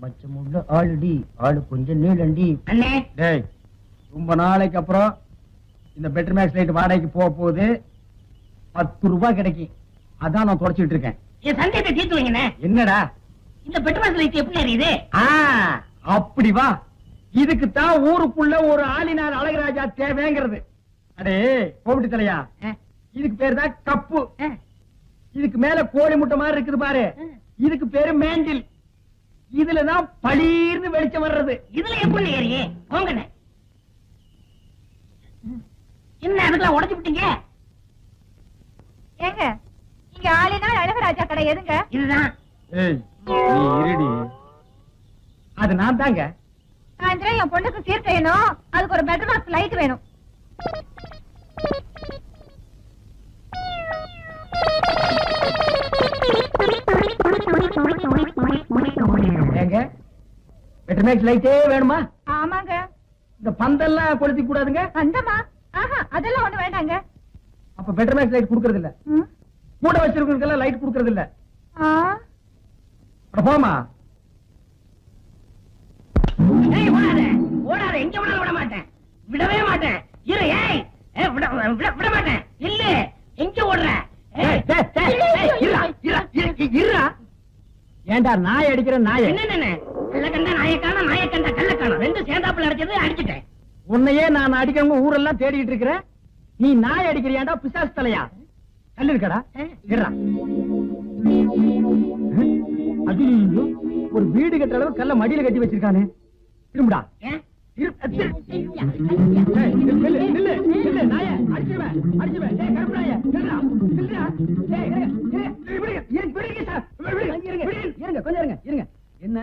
மச்சமுள்ள ஆளுடி ஆளு கொஞ்சம் நீளண்டி. அண்ணே டேய், ரொம்ப நாளைக்கு அப்புறம் இந்த பெட்டர் மேக்ஸ் லைட் வாடகைக்கு போக போகுது. 10 ரூபாய் கிடைக்கும். அதான் நான் தொடச்சிட்டு இருக்கேன். என் சந்தேகத்தை தீர்த்து வைங்கண்ணே. என்னடா இந்த பெட்ரோல் லைட் எப்படி எரியுது? அப்படி வா. இதுக்குத்தான் ஊருக்குள்ள ஒரு ஆளினார் அழகுராஜா தேவைங்கிறது. அடே கோவிட்டு தலையா, இதுக்கு பேரு தான் கப்பு. இதுக்கு மேல கோழி முட்டை மாதிரி இருக்குது பாரு, இதுக்கு பேரு மேண்டில். இதுலதான் பளீர்னு வெளிச்சம் வர்றது. இதுல எப்படி ஏறியே போங்கண்ணே. என்ன அதுக்கெல்லாம் உடைச்சு விட்டீங்க? ஏங்க இங்க ஆளினால் அழகராஜா கடை எதுங்க? இதுதான். ஏய், நீ இருடி. அது நான் தாங்க. சாயந்தரம் என் பொண்ணுக்கு சீர் செய்யணும். அதுக்கு ஒரு பெட்ரோல் பாக்ஸ் லைட் வேணும். ஏங்க பெட்டர் மேக்ஸ் லைட்டே வேணுமா? ஆமாங்க. இந்த பந்தெல்லாம் கொளுத்தி கூடாதுங்க. அந்தமா அதெல்லாம் ஒண்ணு வேண்டாங்க. அப்ப பெட்டர் மேக்ஸ் லைட் குடுக்கறது இல்ல. கூட வச்சிருக்கிறதுக்கெல்லாம் லைட் குடுக்கறது இல்ல. போமா. ஓடாத எங்க விட மாட்டேன், விடவே மாட்டேன். இரு. ஏய் விட மாட்டேன். இல்ல எங்க ஓடுற? ஏண்டா நாய் அடிக்கிற நாய்? என்ன கல்ல கண்டா நாயக்கான, நாயக்கண்டா கல்ல காணும். ரெண்டு சேர்ந்தாப்புல அடிச்சது அடிச்சுட்டேன். உன்னையே நான் அடிக்கிறவங்க ஊரெல்லாம் தேடிட்டு இருக்கிறேன். நீ நாய் அடிக்கிறியாண்டா பிசாசு தலையா? கல்லு இருக்கடா. அது ஒரு வீடு கட்டுற அளவு கல்ல மடியில கட்டி வச்சிருக்கானே. திரும்புடா. என்ன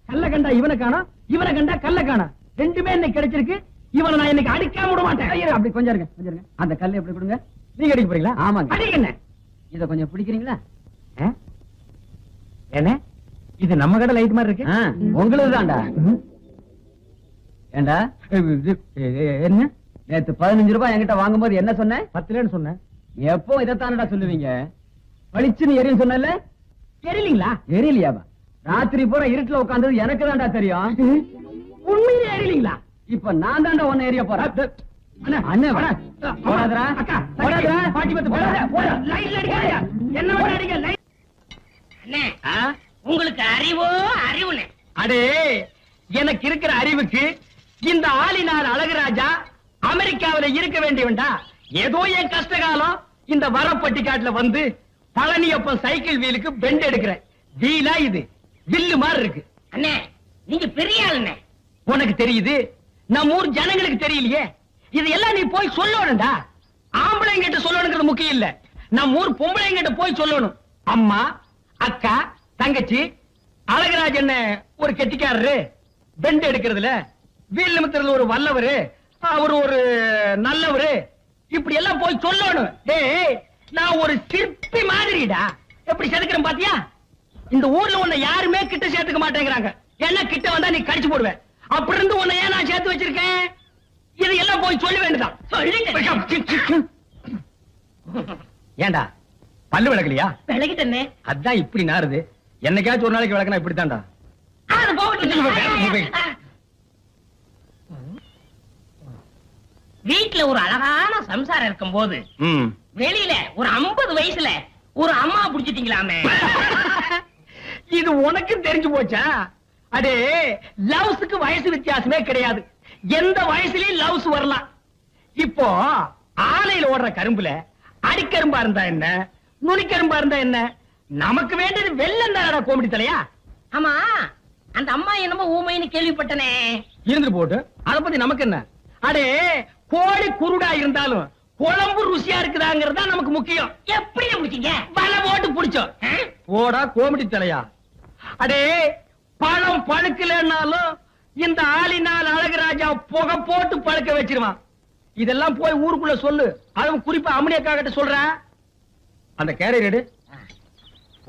கல்ல கண்டா இவனை காணோம், இவனை கண்டா கல்ல காணோம். ரெண்டுமே இன்னைக்கு கிடைச்சிருக்கு. இவனை நான் இன்னைக்கு அடிக்காம விட மாட்டேன். அப்படி கொஞ்சம் இருங்க, கொஞ்சம் இருங்க. அந்த கல்லை எப்படி கொடுங்க. நீங்க அடிக்க போறீங்களா? ஆமாங்க. அடிக்கண்ணே. இத கொஞ்சம் பிடிக்கிறீங்களா? என்ன இது நம்ம கடை லைட் மாதிரி இருக்கு? உங்களுக்கு தான்டா. ஏண்டா என்ன நேத்து 15 ரூபாய் என்கிட்ட வாங்கும்போது என்ன சொன்ன? 10 சொன்னேன். எப்போ இதைத்தானடா சொல்லுவீங்க? பளிச்சுன்னு எரியும் சொன்னல, எரியலீங்களா? எரியலையாவா? ராத்திரி பூரா இருட்டுல உட்கார்ந்தது எனக்கு தான்டா தெரியும். உண்மையிலே எரியலீங்களா? இப்ப நான் தான்டா ஒன்னு எரிய போறேன். அண்ணே வர போடாதடா. அக்கா போடாதடா. பாட்டி பத்து போடாத. போடா. லைட்ல அடிக்காதயா. என்ன பண்ண அடிக்க லைட். அண்ணே உங்களுக்கு அறிவோ அறிவுனே. அடே எனக்கு இருக்கிற அறிவுக்கு இந்த ஆளினார் அழகுராஜா அமெரிக்காவில இருக்க வேண்டியவன்டா. ஏதோ என் கஷ்ட காலம் இந்த வரப்பட்டி காட்டுல வந்து பழனியப்பன் சைக்கிள் வீலுக்கு பெண்ட் எடுக்கிறேன். வீலா இது வில்லு மாதிரி இருக்கு. அண்ணே நீங்க பெரிய ஆளுண்ணே. உனக்கு தெரியுது, நம்ம ஊர் ஜனங்களுக்கு தெரியலையே. இது எல்லாம் நீ போய் சொல்லணும்டா. ஆம்பளைங்கிட்ட சொல்லணுங்கிறது முக்கியம் இல்ல, நம்ம ஊர் பொம்பளைங்கிட்ட போய் சொல்லணும். அம்மா, அக்கா, தங்கச்சி, அழகராஜ் என்ன ஒரு கெட்டிக்காரரு, பெண்ட் எடுக்கிறதுல வீல் நிமித்தத்துல ஒரு வல்லவரு, அவரு ஒரு நல்லவரு, இப்படி எல்லாம் போய் சொல்லணும். டேய் நான் ஒரு சிற்பி மாதிரிடா. எப்படி செதுக்கிறேன் பாத்தியா? இந்த ஊர்ல உன்னை யாருமே கிட்ட சேர்த்துக்க மாட்டேங்கிறாங்க. ஏன்னா கிட்ட வந்தா நீ கடிச்சு போடுவேன். அப்படி இருந்து உன்னை ஏன் நான் சேர்த்து வச்சிருக்கேன்? இது எல்லாம் போய் சொல்ல வேண்டியதான். ஏண்டா பல்லு விளக்கலையா? விளக்கிட்டே. அதான் இப்படி நாருது. என்னைக்காச்சும் ஒரு நாளைக்கு விளக்கனா இப்படித்தான்டா. வீட்டுல ஒரு அழகான சம்சாரம் இருக்கும் போது வெளியில ஒரு 50 வயசுல ஒரு அம்மா புடிச்சிட்டீங்களாமே. இது உனக்கு தெரிஞ்சு போச்சா? அடே லவ்ஸுக்கு வயசு வித்தியாசமே கிடையாது. எந்த வயசுலயும் லவ்ஸ் வரலாம். இப்போ ஆலையில ஓடுற கரும்புல அடிக்கரும்பா இருந்தா என்ன, நுனிக்கரும்பா இருந்தா என்ன? நமக்கு வேண்டியது வெள்ளம் தானடா கோமிடி தலையா. ஆமா அந்த அம்மா என்னமோ ஊமைன்னு கேள்விப்பட்டனே. இருந்துட்டு போட்டு அத பத்தி நமக்கு என்ன? அடே கோழி குருடா இருந்தாலும் குழம்பு ருசியா இருக்குதாங்கிறதா நமக்கு முக்கியம். எப்படி பிடிச்சீங்க? வலை போட்டு பிடிச்சோம். போடா கோமிடி தலையா. அடே பழம் பழுக்கலன்னாலும் இந்த ஆளினால் அழகுராஜா புகை போட்டு பழுக்க வச்சிருவான். இதெல்லாம் போய் ஊருக்குள்ள சொல்லு. அதுவும் குறிப்பா அம்மனியக்கா கிட்ட சொல்ற. அந்த கேரியர் எடு.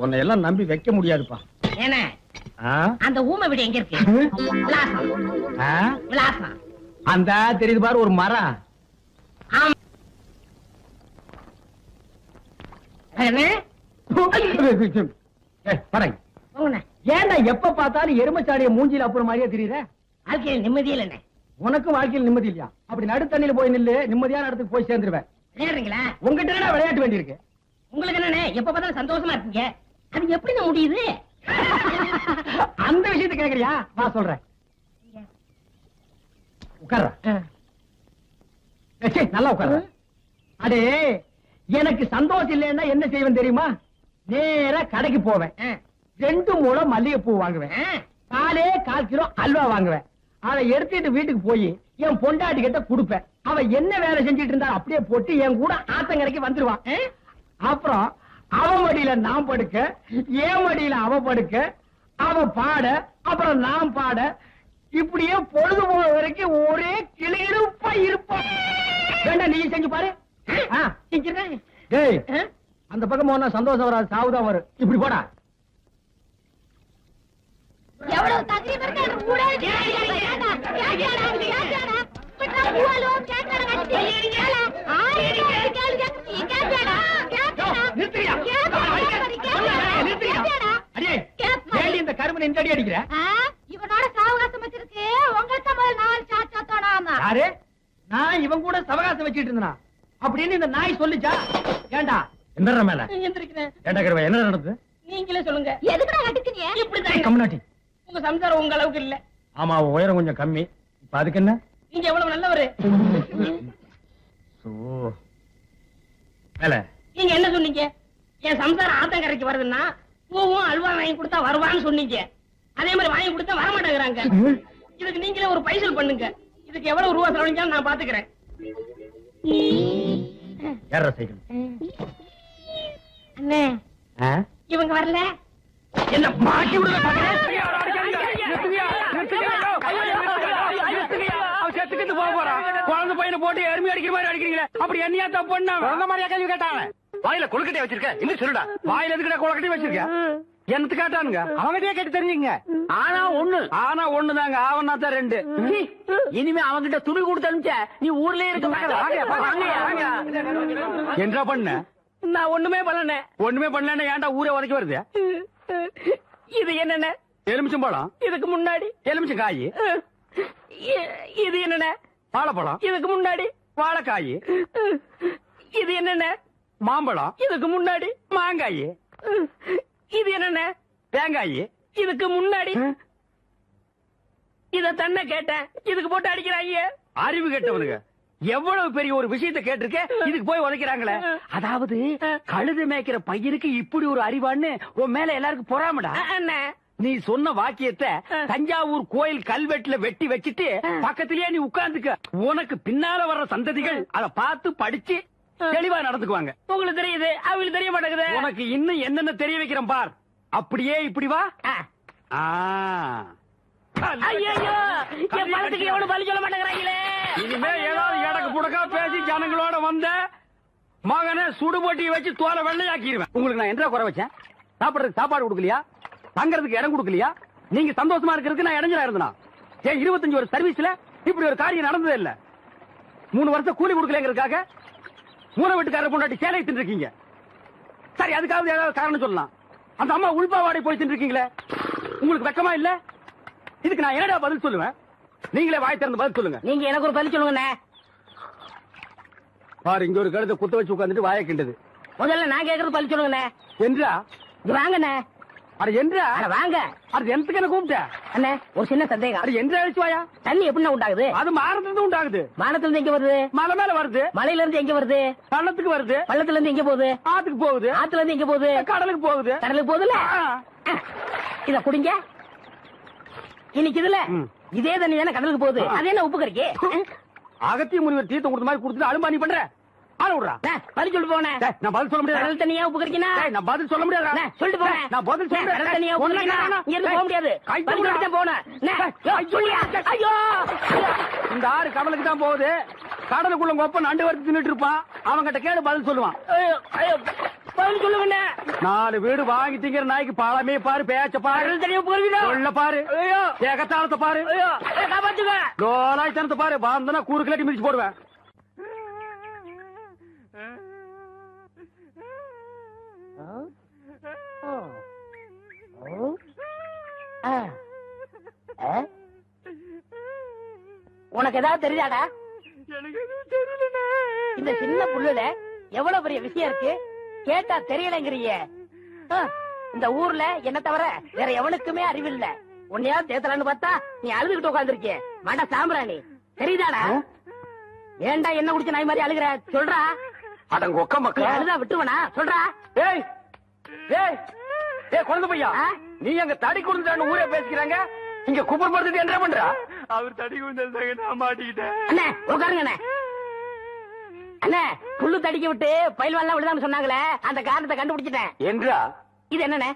உன்னை எல்லாம் நம்பி வைக்க முடியாதுப்பா. என்ன அந்த ஊமை வீடு எங்க இருக்கு? விலாசம். அந்த தெரியுது பாரு ஒரு மரம். என்ன? படங்க ஏன்டா எப்ப பார்த்தாலும் எருமச்சாடிய மூஞ்சில அப்புறம் மாதிரியே தெரியுற? வாழ்க்கையில் நிம்மதியே இல்லண்ணே. உனக்கும் வாழ்க்கையில் நிம்மதி இல்லையா? அப்படி நடுத்தண்ணில போய் நில்லு, நிம்மதியான இடத்துக்கு போய் சேர்ந்துருவேன். விளையாடுறீங்களா? உங்ககிட்ட என்ன விளையாட்டு வேண்டியிருக்கு? உங்களுக்கு என்னண்ணே எப்ப பார்த்தாலும் சந்தோஷமா இருக்கீங்க, அது எப்படிங்க முடியுது? அந்த விஷயத்தை கேக்குறியா? வா சொல்றேன். உட்கார்றா. நல்லா உட்கார்றா. அடே, எனக்கு சந்தோஷம் இல்லைன்னா என்ன செய்வேன் தெரியுமா? நேரா கடைக்கு போவேன், 2 முழம் மல்லிகைப்பூ வாங்குவேன், 4 கிலோ அல்வா வாங்குவேன். அதை எடுத்துட்டு வீட்டுக்கு போய் என் பொண்டாட்டி கிட்ட கொடுப்பேன். அவ என்ன வேலை செஞ்சிட்டு இருந்தா அப்படியே போட்டு என் கூட ஆத்தங்கரைக்கு வந்துருவான். அப்புறம் அவ மடியில நான் படுக்க, என் மடியில அவ படுக்க, அவ பாட, அப்புறம் நான் பாட, இப்படியே பொழுது போன வரைக்கும் ஒரே கிளியிருப்பா இருப்பான். வேண்டாம், நீ செஞ்சு பாரு. டேய், அந்த பக்கம் போனா சந்தோஷம் வராது, சாவுதான் வரும். இப்படி போடா. எவ்வளவு தகரீப் இருக்கு அந்த கூட இந்த கருமனை இந்த அடி அடிக்கிற? இவனோட சாவகாசம் வச்சிருக்கு. உங்கள்கிட்ட முதல் 4 சாச்சா தோணாம. யாரு? நான் இவன் கூட சவகாசம் வச்சிட்டு இருந்தா அப்படின்னு இந்த நாய் சொல்லிச்சா? ஏண்டா எந்த மேல ஏண்டா கருவா, என்ன நடந்தது? நீங்களே சொல்லுங்க. எதுக்குடா கட்டுக்கிறிய? இப்படிதான் கம்னாட்டி. உங்க சம்சாரம் உங்க அளவுக்கு இல்ல. ஆமா, உயரம் கொஞ்சம் கம்மி. இப்ப அதுக்கு என்ன? நீங்க எவ்வளவு நல்லவரு. மேல நீங்க என்ன சொன்னீங்க? என் சம்சாரம் ஆத்தங்கரைக்கு வருதுன்னா பூவும் அல்வா வாங்கி கொடுத்தா வருவான்னு சொன்னீங்க. அதே மாதிரி வாங்கி கொடுத்தா வரமாட்டேங்கிறாங்க. இதுக்கு நீங்களே ஒரு பைசல் பண்ணுங்க. இதுக்கு எவ்வளவு ரூபா செலவழிஞ்சாலும் நான் பாத்துக்கிறேன். ஏற சைக்கிள். அண்ணே, இவங்க வரல. என்ன மாட்டி விடுற? செத்துக்கிட்டு போக போறான். குழந்தை பையனை போட்டு எருமை அடிக்கிற மாதிரி அடிக்கிறீங்களே, அப்படி என்னையா தப்பு பண்ண? குழந்தை மாதிரியா கேள்வி கேட்டாங்க. வாயில கொழுக்கட்டையை வச்சிருக்க, இன்னும் சொல்லுடா. வாயில எதுக்கிட்ட கொழுக்கட்டையை வச்சிருக்க? எனக்கு கேட்டானுங்க, அவங்கிட்டே கேட்டு தெரிஞ்சுங்க. ஆனா ஒண்ணுதாங்க, ஆவனா தான் 2. இனிமே அவங்கிட்ட துணி கொடுத்து அனுப்பிச்ச நீ ஊர்லயே இருக்க. என்ன பண்ண? நான் ஒண்ணுமே பண்ணல. ஒண்ணுமே பண்ணல. ஏன்டா ஊரே உதைக்க வருது? இது என்னென்ன? எலுமிச்சம் பழம். இதுக்கு முன்னாடி எலுமிச்சம் காய். இது என்னென்ன? வாழைப்பழம். இதுக்கு முன்னாடி வாழைக்காய். இது என்னென்ன? மாம்பழம். இதுக்கு முன்னாடி மாங்காய். இது என்னென்ன? தேங்காய். இதுக்கு முன்னாடி இத தன்ன கேட்டேன், இதுக்கு போட்டு அடிக்கிறாங்க. அறிவு கேட்டவனுங்க எவ்வளவு பெரிய ஒரு விஷயத்தை கேட்டிருக்க, இதுக்கு போய் உதைக்கிறாங்களே. அதாவது கழுது மேய்க்கிற பையனுக்கு இப்படி ஒரு அறிவான்னு உன் மேல எல்லாருக்கும் பொறாமடா. அண்ணே, நீ சொன்ன வாக்கியத்தை தஞ்சாவூர் கோயில் கல்வெட்டுல வெட்டி வச்சிட்டு பக்கத்திலேயே நீ உட்கார்ந்துக்க. உனக்கு பின்னால வர்ற சந்ததிகள் அதை பார்த்து படிச்சு தெளிவா நடந்துக்குவாங்க. உங்களுக்கு தெரியுது, அவங்களுக்கு தெரிய மாட்டேங்குது. உனக்கு இன்னும் என்னென்ன தெரிய வைக்கிறேன் பார். அப்படியே இப்படி வா. ஐயோ, என் பணத்துக்கு எவ்வளவு பலி சொல்ல மாட்டேங்கிறாங்களே. இனிமே ஏதாவது எடக்கு புடக்கா பேசி ஜனங்களோட வந்த மகனை சுடுபொட்டி வச்சு தோலை வெள்ளையாக்கிடுவேன். உங்களுக்கு நான் என்ன குறை வச்சேன்? சாப்பிடுறதுக்கு சாப்பாடு கொடுக்கலையா? தங்கறதுக்கு இடம் கொடுக்கலையா? நீங்க சந்தோஷமா இருக்கிறதுக்கு நான் இடைஞ்சலா இருந்தனா? ஏன் 25 வருஷம் சர்வீஸ்ல இப்படி ஒரு காரியம் நடந்ததே இல்ல. 3 வருஷம் கூலி கொடுக்கலங்கிறதுக்காக மூணு வீட்டுக்காரர் பொண்டாட்டி சேலை தின்னுருக்கீங்க. சரி, அதுக்காவது ஏதாவது காரணம் சொல்லலாம். அந்த அம்மா உள்பாவாடை போய் தின்னுருக்கீங்களே, உங்களுக்கு வெக்கமா இல்ல? இதுக்கு நான் என்னடா பதில் சொல்லுவேன்? நீங்களே வாய் திறந்து பதில் சொல்லுங்க. நீங்க எனக்கு ஒரு பதில் சொல்லுங்க. பாரு, இங்க ஒரு கழுத்தை குத்த வச்சு உட்காந்துட்டு வாயை கிண்டது. முதல்ல நான் கேக்குறது பதில் சொல்லுங்க. என்றா வாங்கண்ணே. அது என்றா வாங்க. அது எனக்கு என்ன கூப்பிட்ட? அண்ணே, ஒரு சின்ன சந்தேகம். அது எந்த அழிச்சு வாயா? தண்ணி எப்படி உண்டாகுது? அது மாறத்துல உண்டாகுது. வானத்துல இருந்து எங்க வருது? மலை மேல வருது. மலையில இருந்து எங்க வருது? பள்ளத்துக்கு வருது. பள்ளத்துல இருந்து எங்க போகுது? ஆத்துக்கு போகுது. ஆத்துல இருந்து எங்க போகுது? கடலுக்கு போகுது. கடலுக்கு போகுதுல. இத குடிங்க. இன்னைக்கு இதுல இதே தண்ணி தானே கடலுக்கு போகுது. அது என்ன உப்பு கறிக்கு? அகத்திய முனிவர் தீர்த்தம் கொடுத்த மாதிரி கொடுத்துட்டு அலும்பானி பண்ற ஆள விடுறா. பதில் சொல்லிட்டு போனேன். நான் பதில் சொல்ல முடியாது. கடல் தண்ணியா உப்பு கறிக்கினா? நான் பதில் சொல்ல முடியாது. சொல்லிட்டு போனேன். நான் பதில் சொல்ல முடியாது. கடல் தண்ணியா உப்பு கறிக்கினா? இங்க இருந்து போக முடியாது. பதில் சொல்லிட்டு போனேன். ஐயோ, இந்த ஆறு கடலுக்கு தான் போகுது. கடலுக்குள்ள கொப்ப நண்டு வறுத்து தின்னுட்டு இருப்பான். அவங்கிட்ட கேடு பதில் சொல்லுவான். பதில் சொல்லுங்க. 4 வீடு வாங்கி திங்கிற நாய்க்கு பாலமே பாரு, பேச்ச பாரு, கடல் தண்ணியா உப்பு கறிக்கினா? சொல்ல பாரு, ஏகத்தாளத்தை பாரு, காப்பாத்துங்க. லோலாய்த்தனத்தை பாரு. பாந்தனா கூறு கிளட்டி மிதிச்சு போடுவேன். உனக்கு ஏதாவது தெரியாதா? இந்த சின்ன புள்ளுல எவ்வளவு பெரிய விஷயம் இருக்கு, கேட்டா தெரியலங்கிறிய. இந்த ஊர்ல என்ன தவிர வேற எவனுக்குமே அறிவில்ல. உன்னையாவது தேத்தலான்னு பார்த்தா நீ அழுதுகிட்டு உட்காந்துருக்கிய. மாட்டா சாம்பிராணி தெரியுதாடா? ஏண்டா என்ன குடிச்ச நாய் மாதிரி அழுகுற? சொல்றா. அடங்க ஒக்க மக்கள் அழுதா விட்டுவனா? சொல்றா. ஏய் ஏய் ஏய் குழந்தை பையா, நீ அங்க தடி குடுந்தான்னு ஊரே பேசிக்கிறாங்க, இங்க குப்பர் படுத்துட்டு என்ன பண்றா? அவர் தடி குடுந்தாங்க, நான் மாட்டிக்கிட்டேன். அண்ணே உட்காருங்க அண்ணே. அண்ணே புல்லு தடிக்க விட்டு பயில்வான்லாம் விடுதான்னு சொன்னாங்களே, அந்த காரணத்தை கண்டுபிடிச்சிட்டேன். என்றா இது என்னண்ணே?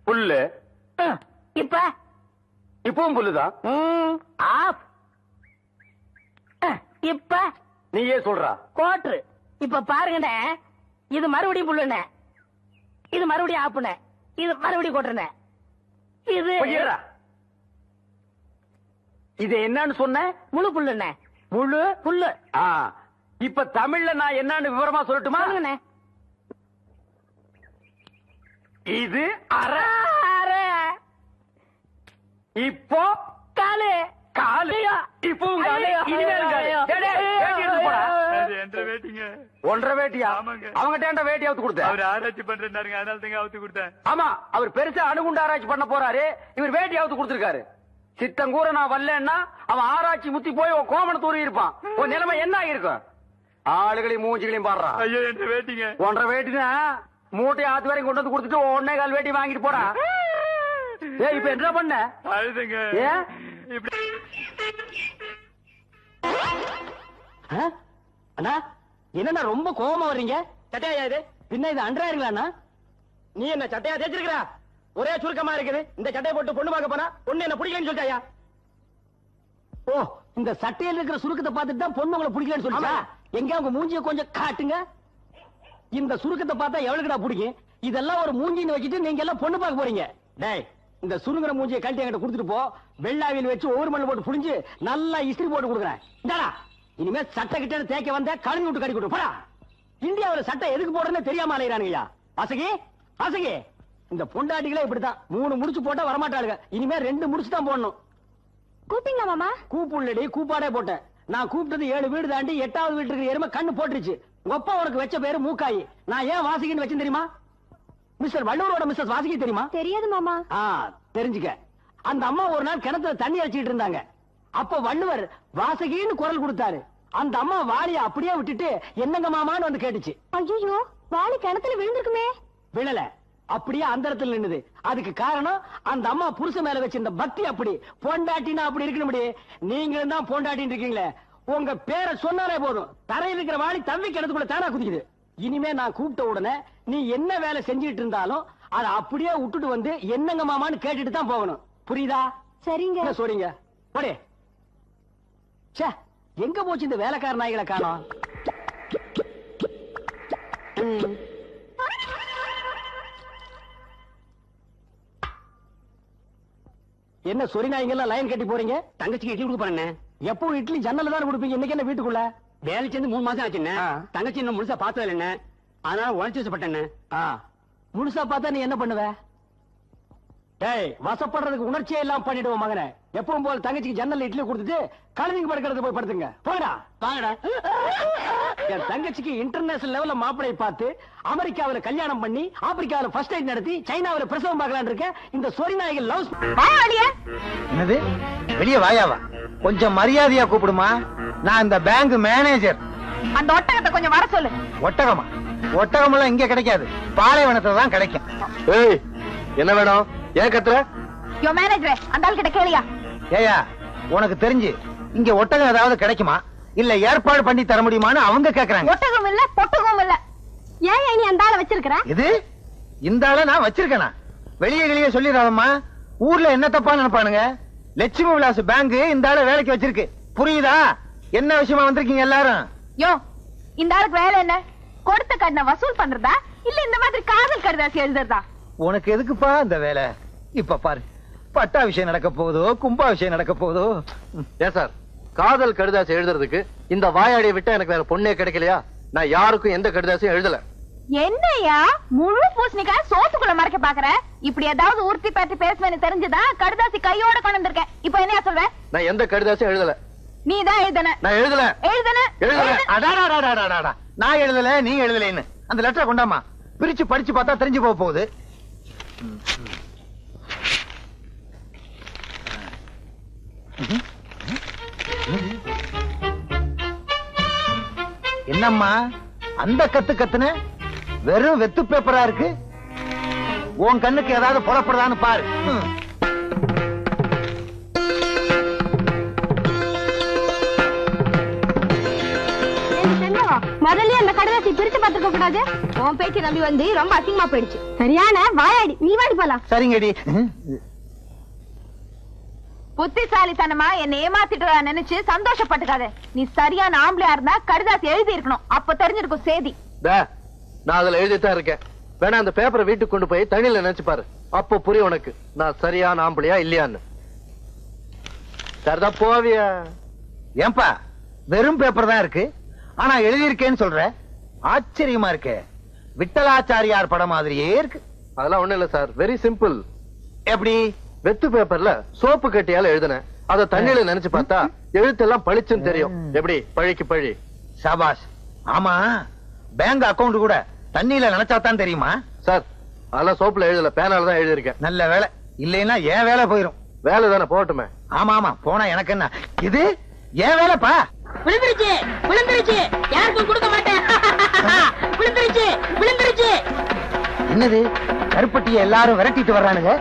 புல்லு. இப்ப இப்பவும் புல்லுதான். ஆப். இப்ப நீயே சொல்றா. கோட்ரு. இப்ப பாருங்கண்ணே, இது மறுபடியும் புல்லுண்ணே, இது மறுபடியும் ஆப்புண்ணே, இது மறுபடியும் கோட்டுண்ணே. இது பொய்யரா. இது என்னன்னு சொன்ன? முழு புல்லுண்ணே. முழு புல்லு. இப்ப தமிழ்ல நான் என்னன்னு விவரமா சொல்லட்டுமா? சொல்லுங்கண்ணே. இது அரை. அரை. இப்போ காலு. காலு. இப்பவும் காலு. ஐயோ. இனிமேல் காலு. ஐயோ. டேய், டேய், வேட்டி எடுத்து போடா. அது என்ற வேட்டிங்க. ஒன்றரை வேட்டியா? ஆமாங்க. அவங்கிட்ட வேட்டி அவுத்து கொடுத்த? அவர் ஆராய்ச்சி பண்றாருங்க, அதனால தாங்க அவுத்து கொடுத்தேன். ஆமா, அவர் பெருசா அணுகுண்டு ஆராய்ச்சி பண்ண போறாரு, இவர் வேட்டி அவுத்து கொடுத்திருக்காரு. சித்தங்கூர நான் வரலன்னா அவன் ஆராய்ச்சி முத்தி போய் உன் கோமண தூரி இருப்பான். உன் நிலைமை என்ன ஆகிருக்கும்? ஆளுகளையும் மூஞ்சிகளையும் பாடுறான். ஐயோ என்ற வேட்டிங்க. ஒன்றரை வேட்டினா மூட்டையை ஆத்து வரைக்கும் கொண்டு வந்து கொடுத்துட்டு 1.25 வேட்டி வாங்கிட்டு போடா. ஏய் இப்ப என்ன பண்ண? அழுதுங்க. ஏன் இப்படி அண்ணா என்னண்ணா ரொம்ப கோவமா வர்றீங்க? சட்டையா இது? பின்ன இது அன்றாயிருங்களா? நீ என்ன சட்டையா தேய்ச்சிருக்கிறா? ஒரே சுருக்கமா இருக்குது. இந்த சட்டையை போட்டு பொண்ணு பார்க்க போனா பொண்ணு என்ன பிடிக்கலன்னு சொல்லிட்டாயா? ஓ, இந்த சட்டையில இருக்கிற சுருக்கத்தை பார்த்துட்டு தான் பொண்ணு உங்களை பிடிக்கலன்னு சொல்லிச்சா? எங்க உங்க மூஞ்சிய கொஞ்சம் காட்டுங்க. இந்த சுருக்கத்தை பார்த்தா எவ்வளவுடா பிடிக்கும்? இதெல்லாம் ஒரு மூஞ்சின்னு வச்சுட்டு நீங்க எல்லாம் பொண்ணு பார்க்க போறீங்க. டேய், இந்த சுருங்குற மூஞ்சியை கழட்டி என்கிட்ட கொடுத்துட்டு போ. வெள்ளாவியில் வச்சு ஒவ்வொரு மண்ணு போட்டு புடிஞ்சு நல்லா இஸ்திரி போட்டு கொடுக்குறேன். இந்தாடா, இனிமே சட்டை கிட்ட தேய்க்க வந்த கழுவி விட்டு கடி கொடு போடா. இந்தியாவுல சட்டை எதுக்கு போடுறதுன்னு தெரியாம அலையிறானுங்கய்யா. வாசகி வாசகி, இந்த பொண்டாட்டிகளே இப்படித்தான். 3 முடிச்சு போட்டா வரமாட்டாளுங்க. இனிமே 2 முடிச்சு தான் போடணும். கூப்பிட்டீங்களா மாமா? கூப்புள்ளடி, கூப்பாடே போட்டேன். நான் கூப்பிட்டது 7 வீடு தாண்டி 8வது வீட்டுக்கு எருமை கண்ணு போட்டுருச்சு. உங்க அப்பா உனக்கு வச்ச பேரு மூக்காயி. நான் ஏன் வாசகின்னு வச்சேன் தெரியுமா? மிஸ்டர் வள்ளுவரோட மிஸ்ஸஸ் வாசகி தெரியுமா? தெரியாது மாமா. தெரிஞ்சுக்க. அந்த அம்மா ஒரு நாள் கிணத்துல தண்ணி அடிச்சிட்டு இருந்தாங்க. அப்ப வள்ளுவர் வாசகின்னு குரல் கொடுத்தாரு. அந்த அம்மா வாளிய அப்படியே விட்டுட்டு என்னங்க மாமான்னு வந்து கேட்டுச்சு. ஐயோ, வாளி கிணத்துல விழுந்திருக்குமே. விழல, அப்படியே அந்த இடத்துல நின்னுது. அதுக்கு காரணம் அந்த அம்மா புருஷ மேல வச்சிருந்த பக்தி. அப்படி பொண்டாட்டினா அப்படி இருக்கணும். நீங்களும் தான் பொண்டாட்டின்னு இருக்கீங்களே. உங்க பேரை சொன்னாலே போதும், தரையில் இருக்கிற வாளி தம்பி கிணத்துக்குள்ள தானா குதிக்குது. இனிமே நான் கூப்பிட்ட உடனே நீ என்ன வேலை செஞ்சிட்டு இருந்தாலும் அதை அப்படியே விட்டுட்டு வந்து என்னங்க மாமான்னு கேட்டுட்டு தான் போகணும். புரியுதா? சரிங்க. என்ன சொல்றீங்க? போடே. ச்சே, எங்க போச்சு இந்த வேலைக்கார நாய்களை காணோம்? என்ன சொரி நாய்ங்கெல்லாம் லைன் கட்டி போறீங்க? தங்கச்சிக்கு இட்லி கொடுக்க போறேன். எப்பவும் இட்லி ஜன்னல தான் கொடுப்பீங்க, இன்னைக்கு என்ன வீட்டுக்குள்ள? வேலை சேர்ந்து 3 மாசம் ஆச்சுண்ணே. தங்கச்சி இன்னும் முழுசா பார்த்தது இல்லைண்ணே, அதனால உழைச்சு வச்சப்பட்டேன்னு. முழுசா பார்த்தா நீ என்ன பண்ணுவ? டேய், வசப்படுறதுக்கு உணர்ச்சியே எல்லாம் பண்ணிடுவோம் மகனே. எப்பவும் போல தங்கச்சிக்கு ஜன்னல்ல இட்லி கொடுத்துட்டு கழுதிங்க படுக்கிறது போய் படுத்துங்க. போங்கடா வாங்கடா. என் தங்கச்சிக்கு இன்டர்நேஷனல் லெவல்ல மாப்பிளை பார்த்து அமெரிக்காவில கல்யாணம் பண்ணி ஆப்பிரிக்காவில ஃபர்ஸ்ட் டைம் நடத்தி சைனாவில பிரசவம் பார்க்கலான்னு இருக்கேன். இந்த சொரி நாய்கள் லவ். என்னது? வெளியே வாயாவா? கொஞ்சம் மரியாதையா கூப்பிடுமா. நான் இந்த பேங்க் மேனேஜர். அந்த ஒட்டகத்தை கொஞ்சம் வர சொல்லு. ஒட்டகமா? ஒட்டகம் எல்லாம் இங்க கிடைக்காது, பாலைவனத்துல தான் கிடைக்கும். ஏய், என்ன வேணும்? ஏன் கத்துற? யோ மேனேஜர், அந்த ஆள் கிட்ட கேளியா? ஏயா, உனக்கு தெரிஞ்சு இங்க ஒட்டகம் ஏதாவது கிடைக்குமா, இல்ல ஏற்பாடு பண்ணி தர முடியுமான்னு அவங்க கேக்குறாங்க. ஒட்டகம் இல்ல, பொட்டகம் இல்ல. ஏன் நீ அந்த ஆளை வச்சிருக்கிற? இது இந்த ஆள நான் வச்சிருக்கேனா? வெளியே வெளியே சொல்லிடாதம்மா, ஊர்ல என்ன தப்பா நினைப்பானுங்க. லட்சுமி விலாஸ் பேங்க் இந்த ஆள வேலைக்கு வச்சிருக்கு, புரியுதா? என்ன விஷயமா வந்திருக்கீங்க எல்லாரும்? யோ, இந்த ஆளுக்கு வேலை என்ன? கொடுத்த கடனை வசூல் பண்றதா இல்ல இந்த மாதிரி காதல் கடிதாசி எழுதுறதா? உனக்கு எதுக்குப்பா இந்த வேலை? இப்ப பாரு, பட்டா விஷயம் நடக்க போகுதோ, கும்பா விஷயம் நடக்க போகுதோ. ஏன் சார், காதல் கடிதாசி எழுதுறதுக்கு இந்த வாயாடியை விட்டா எனக்கு வேற பொண்ணே கிடைக்கலையா? நான் யாருக்கும் எந்த கடிதாசியும் எழுதல. என்னையா முழு பூசணிக்காய் சோத்துக்குள்ள மறைக்க பாக்குற? இப்படி ஏதாவது உறுத்தி பற்றி பேசுவேன்னு தெரிஞ்சுதான் கடுதாசி கையோட கொண்டு வந்திருக்கேன். இப்ப என்ன சொல்ற? நான் எந்த கடிதாசும் எழுதல. நீதான் எழுதன. நான் எழுதல. எழுதன. அடாடாடாடாடாடா. நான் எழுதல, நீ எழுதலைன்னு. அந்த லெட்டரை கொண்டாமா, பிரிச்சு படிச்சு பார்த்தா தெரிஞ்சு போக போகுது. என்னம்மா அந்த கத்துன? வெறும் வெத்து பேப்பரா இருக்கு. உன் கண்ணுக்கு ஏதாவது புலப்படுதான்னு பாரு. முதல்ல அந்த கடைசி பிரிச்சு பார்த்துக்க கூடாது. உன் பேச்சு நம்பி வந்து ரொம்ப அசிங்கமா போயிடுச்சு. சரியான வாயாடி. நீ வாடி போலாம். சரிங்கடி. புத்திசாலித்தனமா என்ன ஏமாத்திட்டு நினைச்சு சந்தோஷப்பட்டுக்காத. நீ சரியான ஆம்பளையா இருந்தா கடிதாசி எழுதி இருக்கணும். அப்ப தெரிஞ்சிருக்கும் சேதி. நான் அதுல எழுதித்தான் இருக்கேன். வேணா அந்த பேப்பரை வீட்டுக்கு கொண்டு போய் தண்ணியில நினைச்சு பாரு. அப்போ புரியும் உனக்கு நான் சரியான ஆம்பளையா இல்லையான்னு. சரிதான் போவியா? ஏன்பா வெறும் பேப்பர் தான் இருக்கு, ஆனா எழுதியிருக்கேன்னு சொல்ற? ஆச்சரியமா இருக்கு. விட்டலாச்சாரியார் படம் மாதிரியே இருக்கு. அதெல்லாம் ஒண்ணு இல்ல சார், வெரி சிம்பிள். எப்படி? வெத்து பேப்பர்ல சோப்பு கட்டியால எழுதுனேன். அத தண்ணியில நினைச்சு பார்த்தா எழுத்தெல்லாம் பளிச்சுன்னு தெரியும். எப்படி? பழிக்கு பழி. சாபாஷ். ஆமா, பேங்க் அக்கவுண்ட் கூட தண்ணியில நினைச்சாதான் தெரியுமா? சார் அதெல்லாம் சோப்புல எழுதல, பேனால தான் எழுதிருக்கேன். நல்ல வேலை. இல்லைன்னா ஏன் வேலை போயிரும். வேலை தானே போகட்டுமே. ஆமா ஆமா, போனா எனக்கு என்ன? இது ஏன் வேலைப்பா? விழுந்துருச்சு விழுந்துருச்சு, யாருக்கும் கொடுக்க மாட்டேன். விழுந்துருச்சு விழுந்துருச்சு. என்னது? கருப்பட்டியை எல்லாரும் விரட்டிட்டு வர்றானுங்க.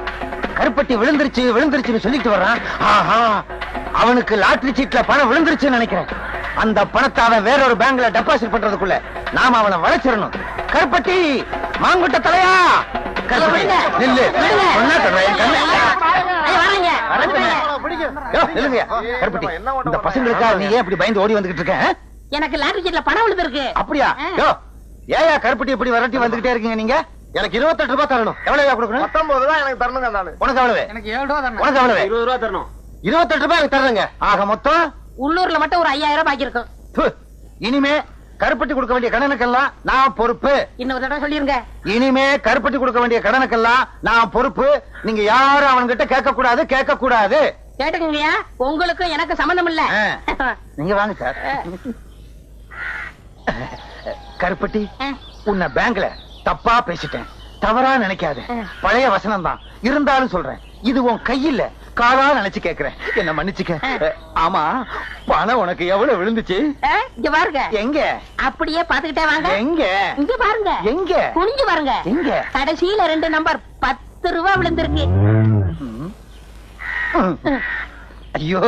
கருப்பட்டி விழுந்துருச்சு விழுந்துருச்சுன்னு சொல்லிட்டு வர்றான். ஆஹா, அவனுக்கு லாட்டரி சீட்ல பணம் விழுந்துருச்சுன்னு நினைக்கிறேன். அந்த பணத்தை அவன் வேறொரு பேங்க்ல டெபாசிட் பண்றதுக்குள்ள நாம அவனை வளைச்சிடணும். கருப்பட்டி, மாங்குட்ட தலையா, நில்லு. கருப்பட்டி, இந்த பசங்களுக்கா நீ ஏன் இப்படி பயந்து ஓடி வந்துகிட்டு இருக்க? எனக்கு லாட்டரி சீட்ல பணம் விழுந்திருக்கு. அப்படியா? ஏயா கருப்பட்டி இப்படி விரட்டி வந்துகிட்டே இருக்கீங்க நீங்க? எனக்கு 28 ரூபாய் தரணும். எவ்வளவு கொடுக்கணும்? 19 ரூபாய் எனக்கு தரணுங்க. உனக்கு எவ்வளவு? எனக்கு 7 ரூபாய் தரணும். உனக்கு எவ்வளவு? 20 ரூபாய் தரணும். 28 ரூபாய் எனக்கு தரணுங்க. ஆக மொத்தம் உள்ளூர்ல மட்டும் ஒரு 5000 பாக்கி இருக்கும். இனிமே கருப்பட்டி கொடுக்க வேண்டிய கடனுக்கெல்லாம் நான் பொறுப்பு. இன்னொரு தடவை சொல்லிருங்க. இனிமே கருப்பட்டி கொடுக்க வேண்டிய கடனுக்கெல்லாம் நான் பொறுப்பு. நீங்க யாரும் அவன்கிட்ட கேட்க கூடாது, கேட்க கூடாது. கேட்டுக்கங்கய்யா, உங்களுக்கும் எனக்கு சம்பந்தம் இல்ல. நீங்க வாங்க சார். கருப்பட்டி, உன்னை பேங்க்ல தப்பா பேசிட்டேன், தவறா நினைக்காத. பழைய வசனம் தான் இருந்தாலும் சொல்றேன். இது உன் கையில காலா நினைச்சு கேக்குறேன். என்ன மன்னிச்சுக்க. ஆமா, பணம் உனக்கு எவ்வளவு விழுந்துச்சு? இங்க பாருங்க. எங்க? அப்படியே பாத்துக்கிட்டே வாங்க. எங்க? இங்க பாருங்க. எங்க? குனிஞ்சு பாருங்க. எங்க? கடைசியில 2 நம்பர் 10 ரூபாய் விழுந்திருக்கு. ஐயோ,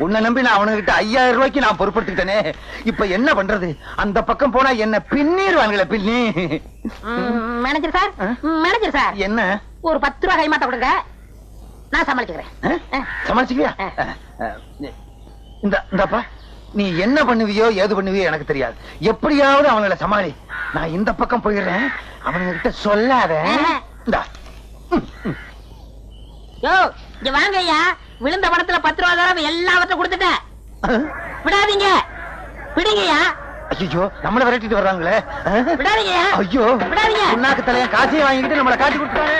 உன்னை நம்பி நான் அவனுகிட்ட 5000 ரூபாய்க்கு நான் பொறுப்படுத்திட்டேனே. இப்ப என்ன பண்றது? அந்த பக்கம் போனா என்ன பின்னிடுவாங்களே, பின்னி. மேனேஜர் சார், மேனேஜர் சார், என்ன? ஒரு 10 ரூபாய் கைமாத்த கொடுங்க, நான் சமாளிச்சுக்கிறேன். சமாளிச்சுக்கியா? இந்தப்பா, நீ என்ன பண்ணுவியோ ஏது பண்ணுவியோ எனக்கு தெரியாது. எப்படியாவது அவங்கள சமாளி. நான் இந்த பக்கம் போயிடுறேன். அவனுங்க கிட்ட சொல்லாத. யோ, இங்க வாங்க ஐயா. விழுந்த பணத்துல 10 ரூபாய் தடவை எல்லாவற்றையும் கொடுத்துட்டேன். விடாதீங்க, விடுங்கய்யா. ஐயோ, நம்மள விரட்டிட்டு வர்றாங்களே. விடாதீங்க. ஐயோ, விடாதீங்க. உன்னாக்கு தலைய காசையும் வாங்கிட்டு நம்மள காட்டி கொடுத்தாங்க.